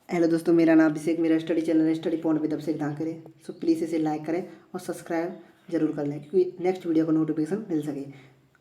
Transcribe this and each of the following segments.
Hello दोस्तों, मेरा नाम अभिषेक। मेरा स्टडी चैनल है स्टडी पॉइंट विद अभिषेक करें। सो प्लीज़ इसे लाइक करें और सब्सक्राइब जरूर कर लें क्योंकि नेक्स्ट वीडियो का नोटिफिकेशन मिल सके।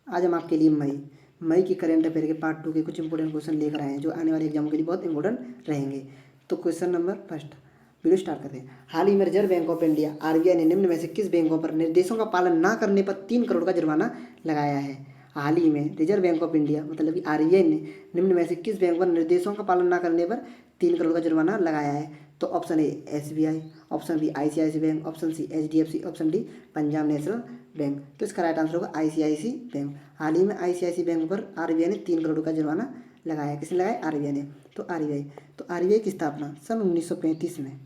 आज हम आपके लिए मई की करेंट अफेयर के पार्ट 2 के कुछ इंपॉर्टेंट क्वेश्चन लेकर आए हैं जो आने वाले एग्जाम के लिए बहुत इंपॉर्टेंट रहेंगे। तो question number first, video start करते हैं। हाल ही में reserve bank of India RBI ने निम्न में से किस बैंकों पर निर्देशों का पालन न करने पर 3 करोड़ का जुर्माना लगाया है? हाल ही में रिजर्व बैंक ऑफ इंडिया मतलब कि आरबीआई ने निम्न में से किस बैंक पर निर्देशों का पालन न करने पर 3 करोड़ का जुर्माना लगाया है? तो option A SBI, option B ICIC bank, option C HDFC, option D Punjab National Bank. तो इसका राइट आंसर होगा आईसीआईसी बैंक। हाल ही में आईसीआईसी बैंक पर आरबीआई ने 3 करोड़ का जुर्माना लगाया। किसने लगाया? आरबीआई ने। तो आरबीआई की स्थापना सन 1935 में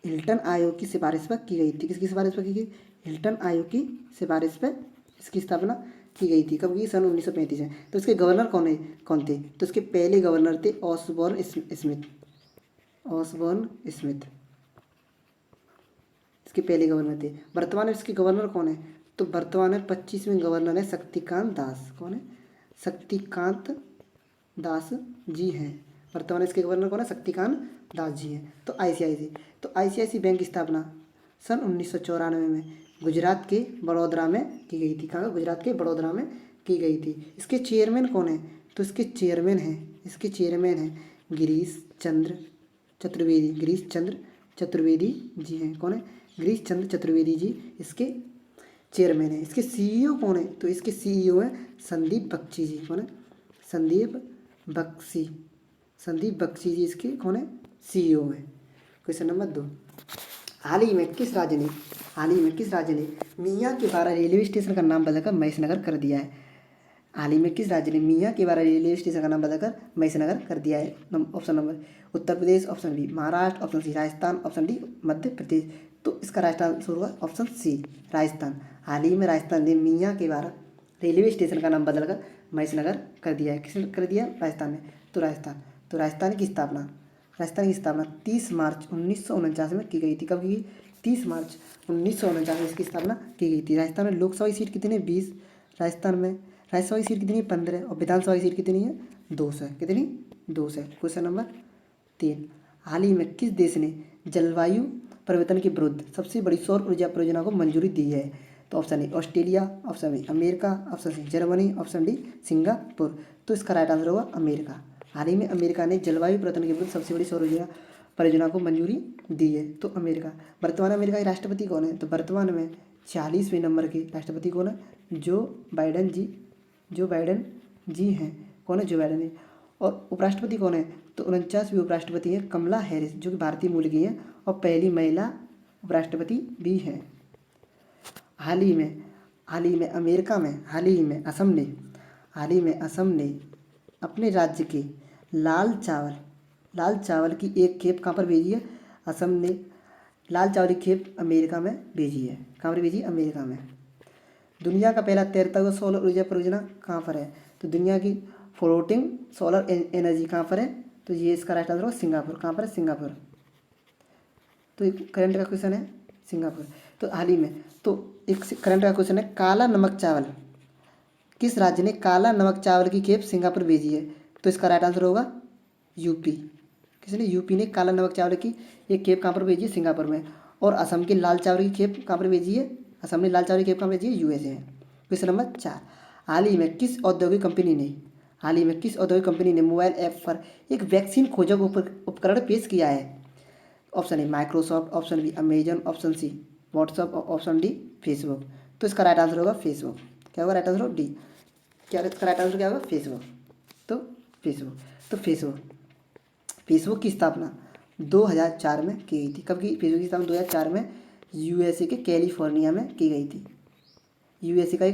हिल्टन आयोग की सिफारिश पर की गई थी। किसकी सिफारिश पर की गई? हिल्टन आयोग की सिफारिश पर इसकी स्थापना की गई थी। कब की? सन 1935 में। तो इसके गवर्नर कौन थे? तो इसके पहले गवर्नर थे ऑसबॉर्न स्मिथ। इसके पहले गवर्नर थे। वर्तमान में इसके गवर्नर कौन है? तो वर्तमान में 25वें गवर्नर है शक्तिकांत दास। कौन है? शक्तिकांत दास जी हैं। वर्तमान में इसके गवर्नर कौन है? शक्तिकांत दास जी हैं। तो आईसीआईसी बैंक की स्थापना सन 1994 में गुजरात के बड़ौदा में की गई थी। कहाँ? गुजरात के बड़ौदा में की गई थी। इसके चेयरमैन कौन है? तो इसके चेयरमैन हैं गिरीश चंद्र चतुर्वेदी जी हैं। कौन है? गिरीश चंद्र चतुर्वेदी जी इसके चेयरमैन हैं। इसके सीईओ कौन है? तो इसके सीईओ हैं संदीप बख्शी जी। कौन है? संदीप बख्शी जी इसके कौन है? सीईओ हैं। क्वेश्चन नंबर 2, हाल ही में किस राज्य ने मियाँ के बारा रेलवे स्टेशन का नाम बदलकर महेशनगर कर दिया है? हाल ही में किस राज्य ने मियाँ के बारा रेलवे स्टेशन का नाम बदलकर महेशनगर कर दिया है? Option number Uttar Pradesh, option b Maharashtra, option c Rajasthan, option D Madhya Pradesh. तो इसका राइट आंसर होगा ऑप्शन सी राजस्थान। हाल ही में राजस्थान ने मियाँ के बारा रेलवे स्टेशन का नाम बदलकर महेशनगर कर दिया है। किसने कर दिया? राजस्थान ने। तो राजस्थान की स्थापना 30 मार्च 1949 में की गई थी। कब की गई? 30 मार्च 1949 में इसकी स्थापना की गई थी। राजस्थान में लोकसभा की सीट कितनी है? 20। राजस्थान में राज्यसभा की सीट कितनी है? 15। और विधानसभा की सीट कितनी है? 2 है। कितनी? 2 है। क्वेश्चन नंबर 3, हाल ही में किस देश ने जलवायु परिवर्तन के विरुद्ध सबसे बड़ी सौर ऊर्जा परियोजना को मंजूरी दी है? तो option A Australia, option B America, option C Germany, option D Singapore. तो इसका राइट आंसर होगा अमेरिका। हाल ही में अमेरिका ने जलवायु परिवर्तन के विरुद्ध सबसे बड़ी सौर ऊर्जा परियोजना को मंजूरी दी है। तो अमेरिका। वर्तमान में अमेरिका के राष्ट्रपति कौन है? तो वर्तमान में 40वें नंबर के राष्ट्रपति कौन है? जो बाइडन जी हैं। कौन है? जो बाइडन है। और उपराष्ट्रपति कौन है? तो 49वीं उपराष्ट्रपति हैं कमला हैरिस जो कि भारतीय मूल की हैं और पहली महिला उपराष्ट्रपति भी हैं। हाल ही में अमेरिका में हाल ही में असम ने अपने राज्य के लाल चावल की एक खेप कहाँ पर भेजी है? असम ने लाल चावल की खेप अमेरिका में भेजी है। कहाँ पर भेजी? अमेरिका में। दुनिया का पहला तैरता हुआ सोलर ऊर्जा परियोजना कहाँ पर है? तो दुनिया की फ्लोटिंग सोलर एनर्जी कहाँ पर है? तो ये इसका राइट आंसर होगा सिंगापुर। कहाँ पर है? सिंगापुर। तो एक करंट का क्वेश्चन है सिंगापुर। तो हाल ही में एक करंट का क्वेश्चन है, काला नमक चावल किस राज्य ने काला नमक चावल की खेप सिंगापुर भेजी है? तो इसका राइट आंसर होगा यूपी। किसने? यूपी ने काला नमक चावल की एक खेप कहाँ पर भेजी है? सिंगापुर में। और असम की लाल चावल की खेप कहाँ पर भेजी है? असम ने लाल चावल की खेप कहाँ भेजी है? यूएसए है। क्वेश्चन नंबर 4, हाल ही में किस औद्योगिक कंपनी ने मोबाइल ऐप पर एक वैक्सीन खोजक उपकरण पेश किया है? Option A Microsoft, option B Amazon, option C WhatsApp और ऑप्शन डी फेसबुक। तो इसका राइट आंसर होगा फेसबुक। क्या होगा राइट आंसर? डी। क्या इसका राइट आंसर क्या होगा? फेसबुक। तो फेसबुक की स्थापना 2004 में की गई थी। कब की? फेसबुक की स्थापना 2004 में यूएसए के कैलिफोर्निया में की गई थी। यूएसए का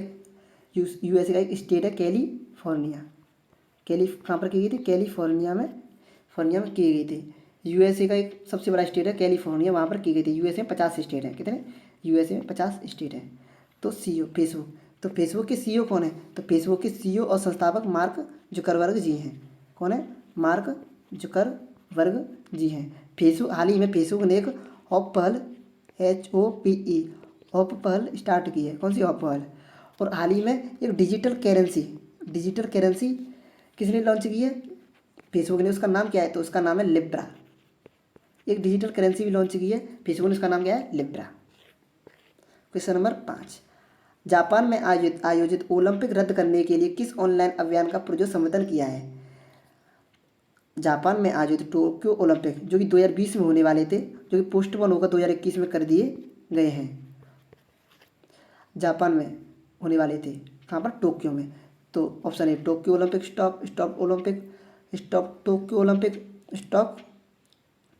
एक स्टेट है कैलिफोर्निया। कहाँ पर की गई थी? कैलिफोर्निया में की गई थी। यूएसए का एक सबसे बड़ा स्टेट है कैलिफोर्निया, वहाँ पर की गई थी। यूएसए में 50 स्टेट हैं। कितने? यूएसए में 50 स्टेट हैं। तो सीईओ फेसबुक के सीईओ कौन है? तो फेसबुक के सीईओ और संस्थापक मार्क जुकरबर्ग जी हैं। कौन है? मार्क जुकरबर्ग जी हैं। हाल ही में फेसबुक ने एक हॉप पहल पहल स्टार्ट की है। कौन सी हॉप पहल? और हाल ही में एक डिजिटल करेंसी किसने लॉन्च की है? फेसबुक ने। उसका नाम क्या है? तो उसका नाम है लिब्रा। एक डिजिटल करेंसी भी लॉन्च की है फेसबुक ने, उसका नाम क्या है? लिब्रा। क्वेश्चन नंबर 5, जापान में आयोजित ओलंपिक रद्द करने के लिए किस ऑनलाइन अभियान का पुरजोर संबोधन किया है? जापान में आयोजित टोक्यो ओलंपिक जो कि 2020 में होने वाले थे, जो कि पोस्टपोन होकर 2021 में कर दिए गए हैं। जापान में होने वाले थे, कहाँ पर? टोक्यो में। तो option A Tokyo Olympic stop Olympic, stop Tokyo Olympic, stop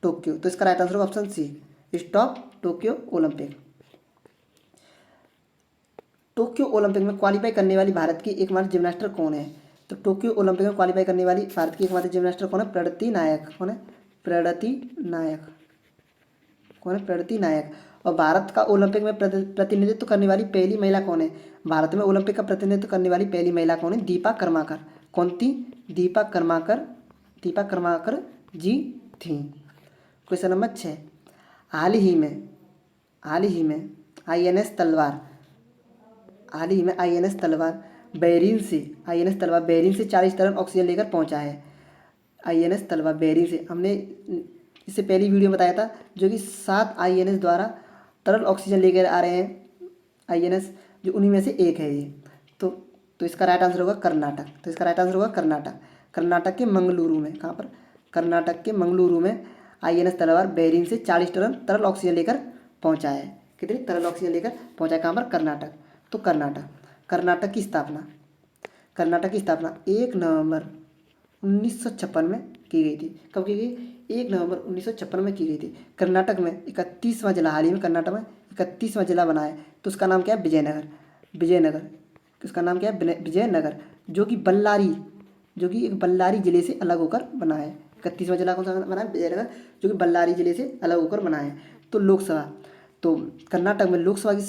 Tokyo. तो इसका राइट आंसर होगा option C, stop Tokyo Olympic. Tokyo Olympic में क्वालिफाई करने वाली भारत की एकमात्र जिम्नास्टर कौन है? तो टोक्यो ओलंपिक में क्वालिफाई करने वाली भारत की एकमात्र जिम्नास्टर कौन है? प्रणति नायक। कौन है? प्रणति नायक। कौन है? प्रणति नायक। और भारत का ओलंपिक में प्रतिनिधित्व करने वाली पहली महिला कौन है? भारत में ओलंपिक का प्रतिनिधित्व करने वाली पहली महिला कौन है? दीपा कर्माकर। कौन थी? दीपा कर्माकर। दीपा कर्माकर जी थी। क्वेश्चन नंबर 6, हाल ही में INS तलवार बहरीन से 40 टन ऑक्सीजन लेकर पहुंचा है। INS तलवार बहरीन से, हमने इससे पहली वीडियो बताया था, जो कि 7 INS द्वारा तरल ऑक्सीजन लेकर आ रहे हैं। INS जो उन्हीं में से एक है ये। तो इसका राइट आंसर होगा कर्नाटक। कर्नाटक के मंगलुरु में। कहाँ पर? कर्नाटक के मंगलुरु में INS तलवार बहरीन से 40 टन तरल ऑक्सीजन लेकर पहुंचा है। कितनी तरल ऑक्सीजन लेकर पहुंचा है? कहाँ पर? कर्नाटक। तो कर्नाटक की स्थापना 1 नवंबर 1956 में की गई थी। कब की गई? 1 नवंबर 1956 में की गई थी। कर्नाटक में 31वां जिला, हाल ही में कर्नाटक में 31वां जिला बना है। तो उसका नाम क्या है? विजयनगर। उसका नाम क्या है? विजयनगर, जो कि एक बल्लारी जिले से अलग होकर बना है। 31वां जिला कौन सा बना है? विजयनगर, जो कि बल्लारी जिले से अलग होकर बना है। तो लोकसभा, तो कर्नाटक में लोकसभा की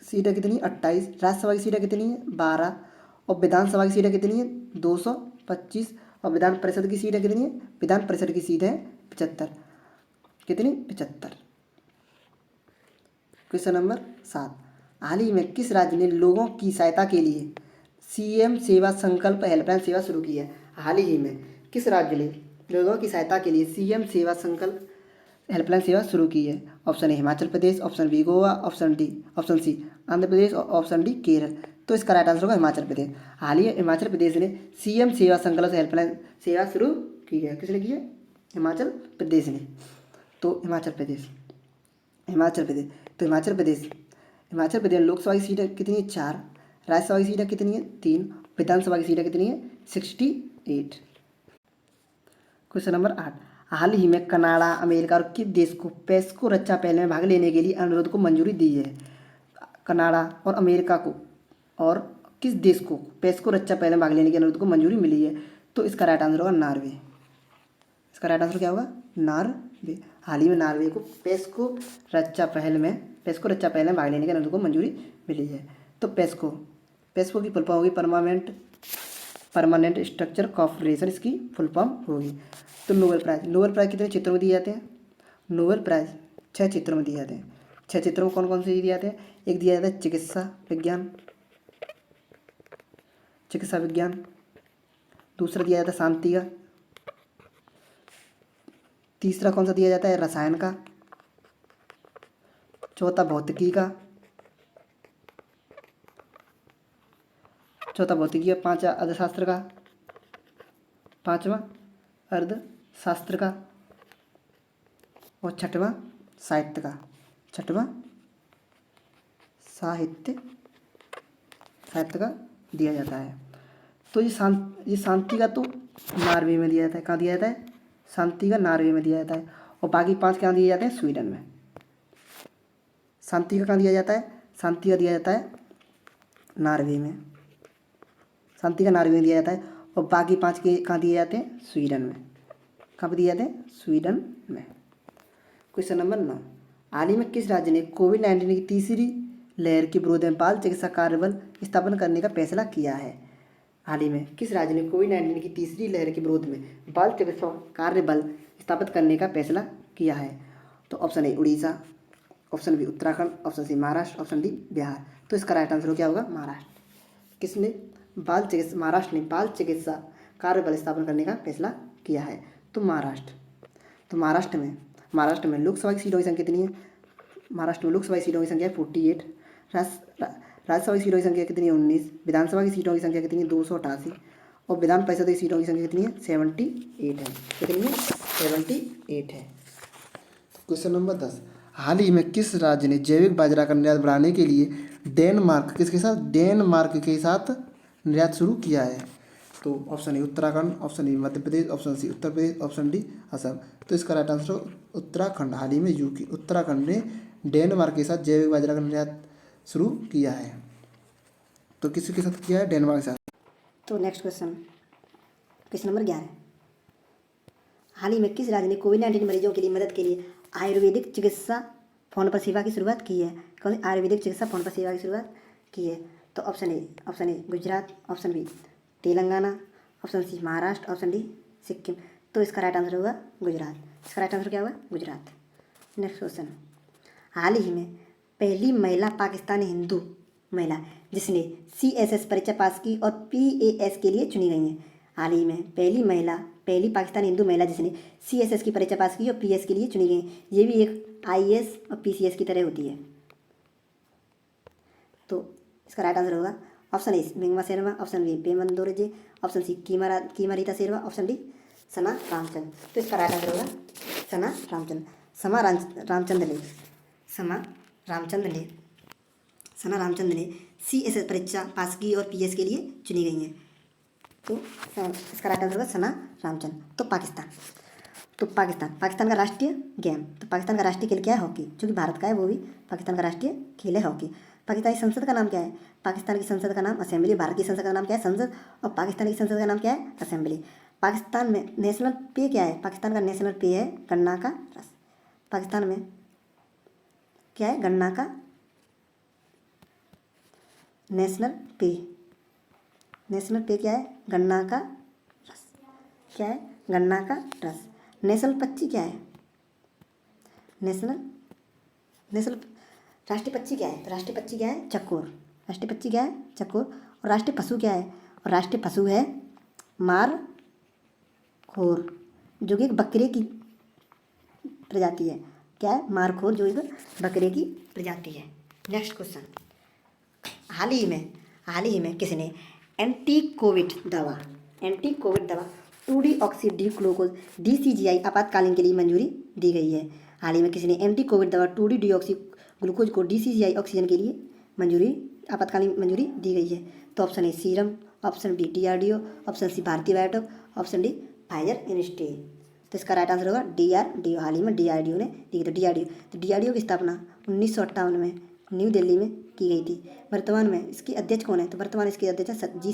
सीटें कितनी? 28। राज्यसभा की सीटें कितनी है? 12। और विधानसभा की सीटें कितनी है? 225। और विधान परिषद की सीटें कितनी है? विधान परिषद की सीटें 75। कितनी? 75। क्वेश्चन नंबर 7, हाल ही में किस राज्य ने लोगों की सहायता के लिए CM सेवा संकल्प हेल्पलाइन सेवा शुरू की है? हाल ही में किस राज्य ने लोगों की सहायता के लिए CM सेवा संकल्प हेल्पलाइन सेवा शुरू की है? Option a Himachal Pradesh, option b Goa, option c Andhra Pradesh और ऑप्शन डी केरल। तो इसका राइट आंसर होगा हिमाचल प्रदेश। हाल ही हिमाचल प्रदेश ने CM सेवा संकल्प हेल्पलाइन सेवा शुरू की है। किसने की है? हिमाचल प्रदेश ने। तो हिमाचल प्रदेश में लोकसभा की सीटें कितनी है? 4। राज्यसभा की सीटें कितनी है? 3। विधानसभा की सीटें कितनी है? 68। क्वेश्चन नंबर 8, हाल ही में कनाडा, अमेरिका और किस देश को पेस्को रक्षा पहल में भाग लेने के लिए अनुरोध को मंजूरी दी है? कनाडा और अमेरिका को और किस देश को पेस्को रक्षा पहल में भाग लेने के अनुरोध को मंजूरी मिली है? तो इसका राइट आंसर होगा नॉर्वे। इसका राइट आंसर क्या होगा? नॉर्वे। हाल ही में नॉर्वे को पेस्को रक्षा पहल में भाग लेने के अनुरोध को मंजूरी मिली है। तो पेस्को की फुल फॉर्म होगी परमानेंट स्ट्रक्चर कॉर्पोरेशन, इसकी फुल फॉर्म होगी। तो नोबेल प्राइज़ कितने क्षेत्रों में दिए जाते हैं? नोबेल प्राइज़ 6 क्षेत्रों में दिए जाते हैं। 6 क्षेत्रों में कौन कौन से दिए जाते हैं? एक दिया जाता है चिकित्सा विज्ञान, दूसरा दिया जाता है शांति का, तीसरा कौन सा दिया जाता है? रसायन का, चौथा भौतिकी का, पांचवा अर्थशास्त्र का, और छठवां साहित्य का दिया जाता है। तो ये शांति का तो नॉर्वे में दिया जाता है। कहाँ दिया जाता है? शांति का नॉर्वे में दिया जाता है। और बाकी 5 कहाँ दिए जाते हैं? स्वीडन में। शांति का कहाँ दिया जाता है? शांति का दिया जाता है नॉर्वे में। शांति का नॉर्वे में दिया जाता है। और बाकी 5 के कहाँ दिए जाते हैं? स्वीडन में। कहाँ पर दिए जाते हैं? स्वीडन में। क्वेश्चन नंबर 9, हाल ही में किस राज्य ने कोविड-19 की तीसरी लहर के विरोध में बाल चिकित्सा कार्यबल स्थापन करने का फैसला किया है? हाल ही में किस राज्य ने कोविड-19 की तीसरी लहर के विरोध में बाल चिकित्सा कार्यबल स्थापित करने का फैसला किया है? तो option A Orissa, option B Uttarakhand, option C Maharashtra, option D Bihar. तो इसका राइट आंसर क्या होगा? महाराष्ट्र। महाराष्ट्र ने बाल चिकित्सा कार्यबल स्थापन करने का फैसला किया है। तो महाराष्ट्र में महाराष्ट्र में लोकसभा की सीटों की संख्या कितनी है? महाराष्ट्र में लोकसभा की सीटों की संख्या है 48। राज्यसभा की सीटों की संख्या कितनी है? 19। विधानसभा की सीटों की संख्या कितनी है? 288। और विधान परिषद की सीटों की संख्या कितनी है? 78 है। कितनी है? 78 है। क्वेश्चन नंबर 10, हाल ही में किस राज्य ने जैविक बाजरा का निर्यात बढ़ाने के लिए डेनमार्क के साथ निर्यात शुरू किया है? तो option A Uttarakhand, option A Madhya Pradesh, option C Uttar Pradesh, option D Assam. तो इसका राइट आंसर उत्तराखंड। हाल ही में उत्तराखंड ने डेनमार्क के साथ जैविक बाजरा का निर्यात शुरू किया है। तो किसके साथ किया है? डेनमार्क के साथ। तो नेक्स्ट क्वेश्चन नंबर 11, हाल ही में किस राज्य ने कोविड-19 मरीजों के लिए मदद के लिए आयुर्वेदिक चिकित्सा फोन पर सेवा की शुरुआत की है? कौन सी आयुर्वेदिक चिकित्सा फोन पर सेवा की शुरुआत की है? तो option A Gujarat, option B Telangana, option C Maharashtra, option D Sikkim. तो इसका राइट आंसर होगा गुजरात। इसका राइट आंसर क्या होगा? गुजरात। नेक्स्ट क्वेश्चन, हाल ही में पहली महिला पाकिस्तानी हिंदू महिला जिसने CSS परीक्षा पास की और PAS के लिए चुनी गई है। हाल ही में पहली पाकिस्तानी हिंदू महिला जिसने CSS की परीक्षा पास की और PS के लिए चुनी गई। ये भी एक IAS और PCS की तरह होती है। तो इसका राइट आंसर होगा option a Mingma Sherpa, option b Pemba Dorje, option c Kami Rita Sherpa, option D सना रामचंद। तो इसका राइट आंसर होगा सना रामचंद। सना रामचंद ने CSS परीक्षा पास की और PS के लिए चुनी गई हैं। तो इसका राइट आंसर होगा सना रामचंद। तो पाकिस्तान का राष्ट्रीय गेम, तो पाकिस्तान का राष्ट्रीय खेल क्या है? हॉकी। जो कि भारत का है वो भी पाकिस्तान का राष्ट्रीय खेल है हॉकी। पाकिस्तानी संसद का नाम क्या है? पाकिस्तान की संसद का नाम असेंबली। भारत की संसद का नाम क्या है? संसद। और पाकिस्तान की संसद का नाम क्या है? असेंबली। पाकिस्तान में नेशनल पे क्या है? पाकिस्तान का नेशनल पे है गन्ना का रस। पाकिस्तान में क्या है? गन्ना का नेशनल पे क्या है? गन्ना का रस। क्या है? गन्ना का रस। नेशनल पक्षी क्या है? नेशनल राष्ट्रीय पक्षी क्या है? तो राष्ट्रीय पक्षी क्या है? चकोर। राष्ट्रीय पक्षी क्या है? चकोर। और राष्ट्रीय पशु क्या है? और राष्ट्रीय पशु है मारखोर, जो कि एक बकरे की प्रजाति है। क्या है? मारखोर, जो एक बकरे की प्रजाति है। नेक्स्ट क्वेश्चन, हाल ही में किसने एंटी कोविड दवा 2 डी ग्लूकोज DCGI आपातकालीन के लिए मंजूरी दी गई है? हाल ही में किसी ने एंटी कोविड दवा 2 डी ग्लूकोज को DCGI ऑक्सीजन के लिए आपातकालीन मंजूरी दी गई है? तो option A serum, option B DRDO, option C भारतीय biotech, option D Pfizer industry. तो इसका राइट आंसर होगा DRDO। हाल ही में DRDO ने दी गई। तो DRDO की स्थापना 1958 में न्यू दिल्ली में की गई थी। वर्तमान में इसकी अध्यक्ष कौन है? तो वर्तमान इसके अध्यक्ष है जी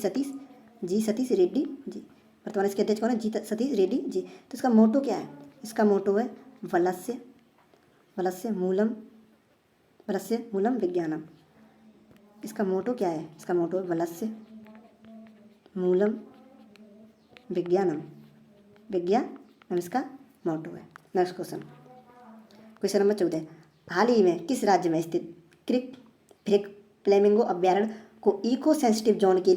सतीश रेड्डी जी। वर्तमान इसके अध्यक्ष कौन है? जी सतीश रेड्डी जी। तो इसका मोटो क्या है? इसका मोटो है वलस्य मूलम विज्ञानम। इसका मोटो क्या है? इसका मोटो है वलस्य मूलम विज्ञानम इसका मोटो है। नेक्स्ट क्वेश्चन नंबर 14, हाल ही में किस राज्य में स्थित फ्रिक फ्लेमिंगो अभ्यारण्य को इको सेंसिटिव जोन के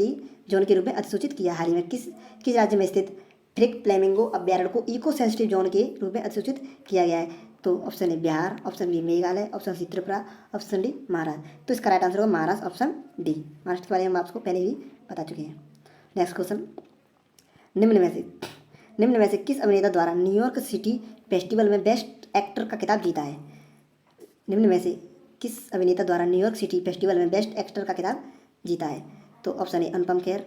रूप में अधिसूचित किया? हाल ही में किस राज्य में स्थित फ्रिक फ्लेमिंगो अभ्यारण्य को इको सेंसिटिव जोन के रूप में अधिसूचित किया गया है? तो option A Bihar, option B Meghalaya, option C Tripura, option D Maharashtra. तो इसका राइट आंसर होगा महाराष्ट्र, ऑप्शन डी। महाराष्ट्र के बारे में हम आपको पहले ही बता चुके हैं। नेक्स्ट क्वेश्चन, निम्न में से किस अभिनेता द्वारा न्यूयॉर्क सिटी फेस्टिवल में बेस्ट एक्टर का खिताब जीता है? निम्न में से किस अभिनेता द्वारा न्यूयॉर्क सिटी फेस्टिवल में बेस्ट एक्टर का खिताब जीता है? तो option A Anupam Kher,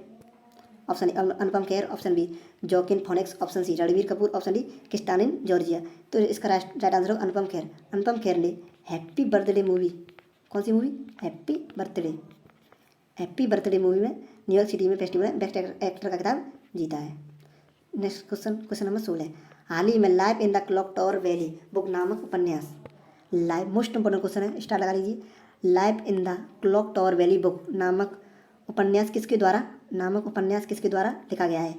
option B Joaquin Phoenix, option C Ranbir Kapoor, option D Cristalin Georgia. तो इसका राइट आंसर होगा अनुपम खेर ने हैप्पी बर्थडे मूवी, कौन सी मूवी? हैप्पी बर्थडे मूवी में न्यूयॉर्क सिटी में फेस्टिवल में बेस्ट एक्टर का खिताब जीता है। नेक्स्ट क्वेश्चन नंबर 16, हाल ही में life in the clock tower valley book नामक उपन्यास, मोस्ट इंपोर्टेंट क्वेश्चन है, स्टार लगा लीजिए। Life in the clock tower valley book नामक उपन्यास किसके द्वारा लिखा गया है?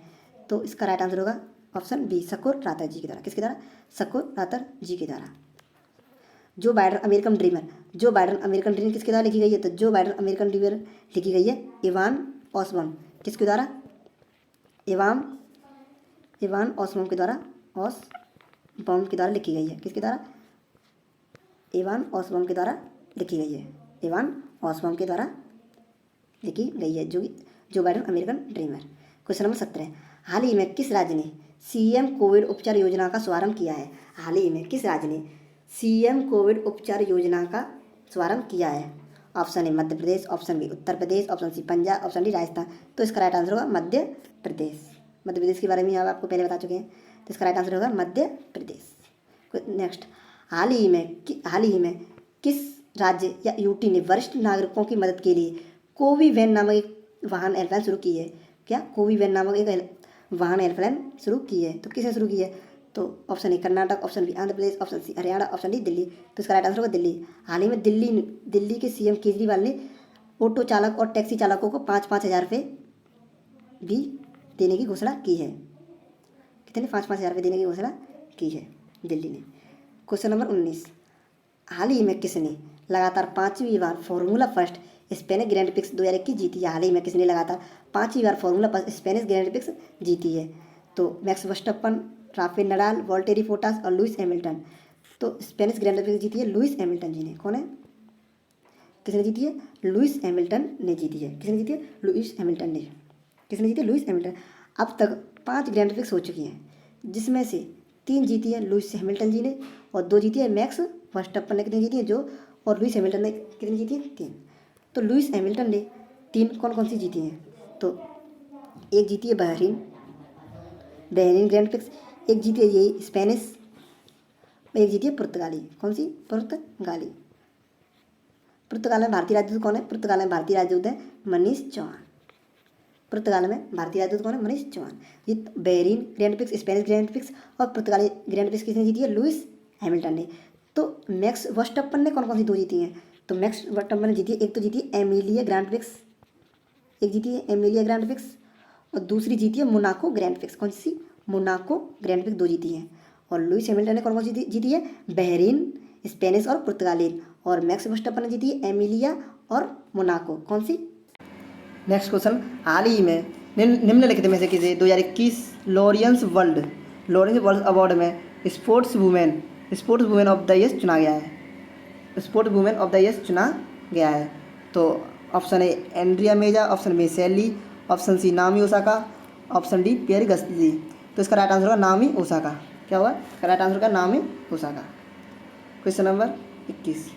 तो इसका राइट आंसर होगा ऑप्शन बी शकुर रातर जी के द्वारा। किसके द्वारा? शकुर रातर जी के द्वारा। जो बाइडन अमेरिकन ड्रीमर किसके द्वारा लिखी गई है? तो जो बाइडन अमेरिकन ड्रीमर लिखी गई है इवान ऑसबॉर्न। किसके द्वारा? इवान ऑसबॉर्न के द्वारा ऑसबॉम के द्वारा लिखी गई है। किसके द्वारा? एवान ऑसबॉम के द्वारा लिखी गई है। एवान ऑसबॉम के द्वारा लिखी गई है। Joe Biden American dreamer. Question number 17, हाल ही में किस राज्य ने सीएम कोविड उपचार योजना का शुभारंभ किया है? हाल ही में किस राज्य ने सीएम कोविड उपचार योजना का शुभारंभ किया है? Option A Madhya Pradesh, option B Uttar Pradesh, option C Punjab, option D Rajasthan. तो इसका राइट आंसर होगा मध्य प्रदेश। मध्य प्रदेश के बारे में हम आपको पहले बता चुके हैं, तो इसका राइट आंसर होगा मध्य प्रदेश। नेक्स्ट, हाल ही में किस राज्य या यूटी ने वरिष्ठ नागरिकों की मदद के लिए कोवी वैन नामक एक वाहन हेल्पलाइन शुरू की है? क्या कोवी वैन नामक एक वाहन हेल्पलाइन शुरू की है? तो किसने शुरू की है? तो option A Karnataka, option B Andhra Pradesh, option C Haryana, option D Delhi. तो इसका राइट आंसर होगा दिल्ली। हाल ही में दिल्ली के सीएम केजरीवाल ने ऑटो चालक और टैक्सी चालकों को 5,000 रुपये भी देने की घोषणा की है। कितने? 5,000 रुपये देने की घोषणा की है दिल्ली ने। क्वेश्चन नंबर 19, हाल ही में किसने लगातार 5वीं बार formula first Spanish grand prix 2021 जीती है? हाल ही में किसने लगातार 5वीं बार formula first Spanish grand prix जीती है? तो Max Verstappen, Rafael Nadal, Valtteri Bottas और लुइस हैमिल्टन। तो स्पेनिश ग्रैंड प्रिक्स जीती है लुइस हैमिल्टन जी ने। कौन है? किसने जीती है? लुइस हैमिल्टन ने जीती है। किसने जीती है? लुइस हैमिल्टन ने। किसने जीती है? Lewis Hamilton. अब तक 5 ग्रैंड प्रिक्स हो चुकी हैं, जिसमें से 3 जीती है लुइस हैमिल्टन जी ने और 2 जीती है मैक्स वर्स्टप्पन ने। कितनी जीती है? जो। और लुइस हैमिल्टन ने कितनी जीती है? 3। तो लुइस हैमिल्टन ने 3 कौन सी जीती हैं? तो एक जीती है बहरीन ग्रैंड प्रिक्स, एक जीती है ये स्पेनिश, एक जीती है पुर्तगाली। कौन सी? पुर्तगाली। पुर्तगाल में भारतीय राजदूत कौन है? पुर्तगाल में भारतीय राजदूत है मनीष चौहान। पुर्तगाल में भारतीय राजदूत कौन है? मनीष चौहान। ये Bahrain grand prix, Spanish grand prix और पुर्तगाली ग्रैंड प्रिक्स किसने जीती है? लुइस हैमिल्टन ने। तो मैक्स वर्स्टप्पन ने कौन सी 2 जीती हैं? तो मैक्स वर्स्टप्पन ने जीती है, एक तो जीती है एमिलिया ग्रैंड प्रिक्स, एक जीती है एमिलिया ग्रैंड प्रिक्स और दूसरी जीती है मोनाको ग्रैंड प्रिक्स। कौन सी? मोनाको ग्रैंड प्रिक्स 2 जीती हैं। और लुइस हैमिल्टन ने कौन सी जीती है? बहरीन, स्पेनिश और पुर्तगाली। और मैक्स वर्स्टप्पन ने जीती है एमिलिया और मोनाको। कौन सी? नेक्स्ट क्वेश्चन, हाल ही में निम्नलिखित में से किसे 2021 लॉरेंस वर्ल्ड अवार्ड में sports women of the year चुना गया है? Sports women of the year चुना गया है। तो option A Andrea Meza, option B Sally, option C Naomi Osaka, option D Pierre Gasly. तो इसका राइट आंसर होगा नामी ओसाका। क्या होगा? राइट आंसर होगा नामी ओसाका। क्वेश्चन नंबर 21,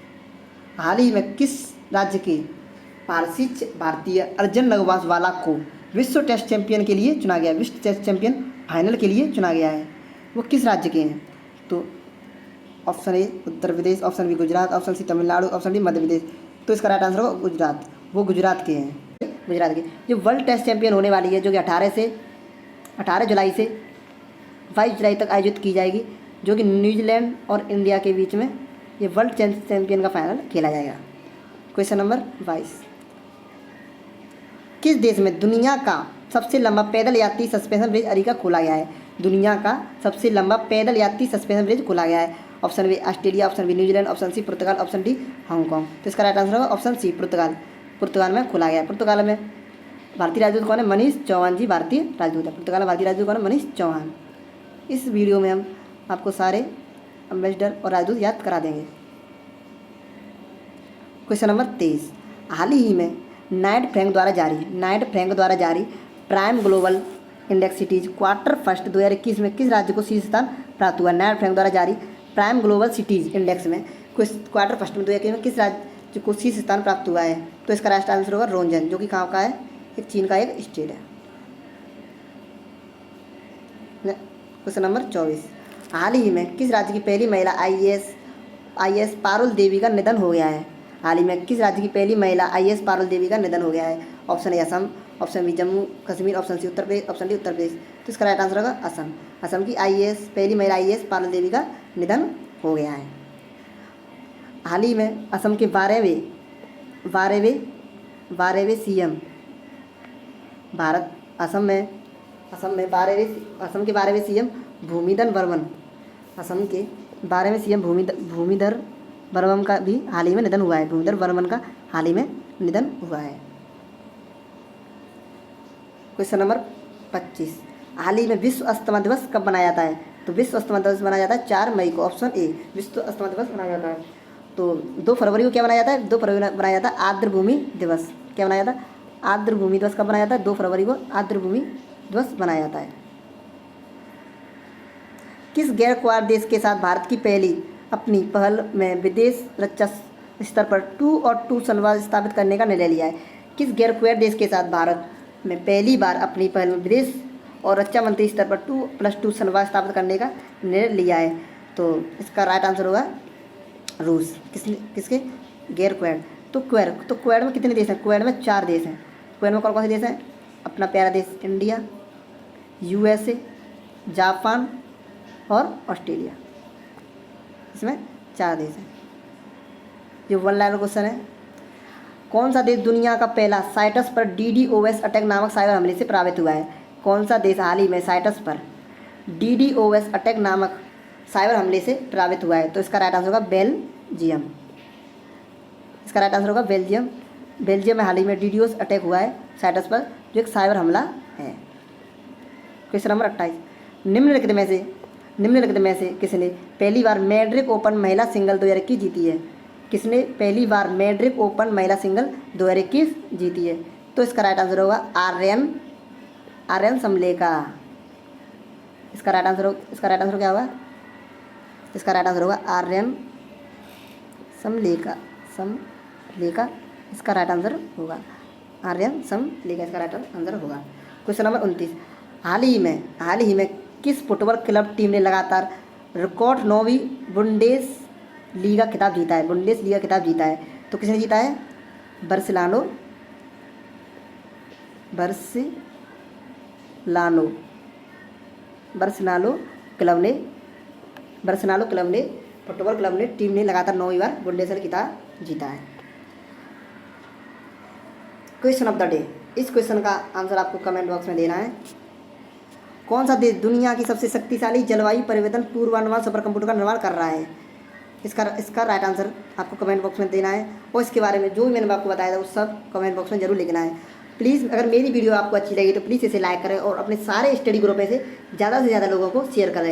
हाल ही में किस राज्य के भारतीय अर्जुन नगवासवाला को विश्व टेस्ट चैंपियन के लिए चुना गया है? विश्व टेस्ट चैंपियन फाइनल के लिए चुना गया है, वो किस राज्य के हैं? तो option A Uttar Pradesh, option B Gujarat, option C Tamil Nadu, option D Madhya Pradesh. तो इसका राइट आंसर होगा गुजरात। वो गुजरात के हैं। गुजरात के जो वर्ल्ड टेस्ट चैंपियन होने वाली है, जो कि 18 जुलाई से 22 जुलाई तक आयोजित की जाएगी, जो कि न्यूजीलैंड और इंडिया के बीच में ये वर्ल्ड चैंपियन का फाइनल खेला जाएगा। क्वेश्चन नंबर 22, किस देश में दुनिया का सबसे लंबा पैदल यात्री सस्पेंशन ब्रिज अरीका खोला गया है? दुनिया का सबसे लंबा पैदल यात्री सस्पेंशन ब्रिज खोला गया है। Option B Australia, option B New Zealand, option C पुर्तगाल, ऑप्शन डी हांगकांग। तो इसका राइट आंसर होगा ऑप्शन सी पुर्तगाल में खोला गया है। पुर्तगाल में भारतीय राजदूत कौन है? मनीष चौहान जी भारतीय राजदूत है। पुर्तगाल में भारतीय राजदूत कौन है? मनीष चौहान। इस वीडियो में हम आपको सारे एम्बेसडर और राजदूत याद करा देंगे। क्वेश्चन नंबर 23, हाल ही में नाइट फ्रैंक द्वारा जारी prime global index cities quarter first 2021 में किस राज्य को शीर्ष स्थान प्राप्त हुआ? नाइट फ्रैंक द्वारा जारी प्राइम ग्लोबल सिटीज इंडेक्स में क्वार्टर फर्स्ट में 2021 में किस राज्य को शीर्ष स्थान प्राप्त हुआ है? तो इसका राइट आंसर होगा रोंजन, जो कि कहाँ का है? एक चीन का एक स्टेट है। क्वेश्चन नंबर 24, हाल ही में किस राज्य की पहली महिला IAS पारुल देवी का निधन हो गया है? हाल ही में किस राज्य की पहली महिला IAS पारुल देवी का निधन हो गया है? Option A Assam, option B Jammu Kashmir, option C Uttar Pradesh, option D Uttar Pradesh. तो इसका राइट आंसर होगा असम। असम की पहली महिला IAS पारुल देवी का निधन हो गया है। हाल ही में असम के 12वें CM असम के 12वें CM भूमिधर बर्मन, असम के 12वें CM भूमिधर बर्मन का भी हाल ही में निधन हुआ है। भूमिधर बर्मन का हाल ही में निधन हुआ है। क्वेश्चन नंबर 25, हाल ही में विश्व अस्थमा दिवस कब मनाया जाता है? तो विश्व अस्थमा दिवस मनाया जाता है 4 मई को, ऑप्शन ए विश्व अस्थमा दिवस मनाया जाता है। तो 2 फरवरी को क्या मनाया जाता है, 2 फरवरी को मनाया जाता है आर्द्र भूमि दिवस। क्या मनाया जाता है, आर्द्र भूमि दिवस कब मनाया जाता है, 2 फरवरी को आर्द्र भूमि दिवस मनाया जाता है। किस गैर क्वाड देश के साथ भारत की पहली अपनी पहल में विदेश रक्षा स्तर पर 2 और 2 संवाद स्थापित करने का निर्णय लिया है? किस गैर क्वाड देश के साथ भारत में पहली बार अपनी पहल में विदेश और रक्षा मंत्री स्तर पर 2+2 संवाद स्थापित करने का निर्णय लिया है? तो इसका राइट आंसर होगा रूस। किसके, गैर क्वाड। तो क्वाड में कितने देश हैं, क्वाड में 4 देश हैं। क्वाड में कौन कौन से देश हैं, अपना प्यारा देश इंडिया, USA, जापान और ऑस्ट्रेलिया, इसमें 4 देश हैं। ये 1 लाइन क्वेश्चन है। कौन सा देश दुनिया का पहला साइटस पर DDoS अटैक नामक साइबर हमले से प्रभावित हुआ है? कौन सा देश हाल ही में साइटस पर DDoS अटैक नामक साइबर हमले से प्रभावित हुआ है? तो इसका राइट आंसर होगा बेल्जियम। इसका राइट आंसर होगा बेल्जियम। बेल्जियम में हाल ही में DDoS अटैक हुआ है साइटस पर, जो एक साइबर हमला है। क्वेश्चन नंबर 28, निम्नलिखित में से किसने पहली बार मैड्रिड ओपन महिला सिंगल 2021 जीती है? किसने पहली बार मैड्रिड ओपन महिला सिंगल 2021 जीती है? तो इसका राइट आंसर होगा आर्यन समलेका। इसका राइट आंसर क्या होगा? इसका राइट आंसर होगा आर्यन समलेका। इसका राइट आंसर होगा आर्यन समलेका। इसका राइट आंसर होगा। क्वेश्चन नंबर 29, हाल ही में किस फुटबॉल क्लब टीम ने लगातार रिकॉर्ड 9वीं बुंडेसलीगा खिताब जीता है? तो किसने जीता है? बार्सिलोना फुटबॉल क्लब ने टीम ने लगातार 9वीं बार बुंडेसलीगा खिताब जीता है। क्वेश्चन ऑफ द डे, इस क्वेश्चन का आंसर आपको कमेंट बॉक्स में देना है। कौन सा देश दुनिया की सबसे शक्तिशाली जलवायु परिवर्तन पूर्वानुमान सुपर कंप्यूटर का निर्माण कर रहा है? इसका राइट आंसर आपको कमेंट बॉक्स में देना है, और इसके बारे में जो भी मैंने आपको बताया था वो सब कमेंट बॉक्स में जरूर लिखना है। प्लीज़ अगर मेरी वीडियो आपको अच्छी लगी तो प्लीज़ इसे लाइक करें और अपने सारे स्टडी ग्रुप में से ज़्यादा लोगों को शेयर करें।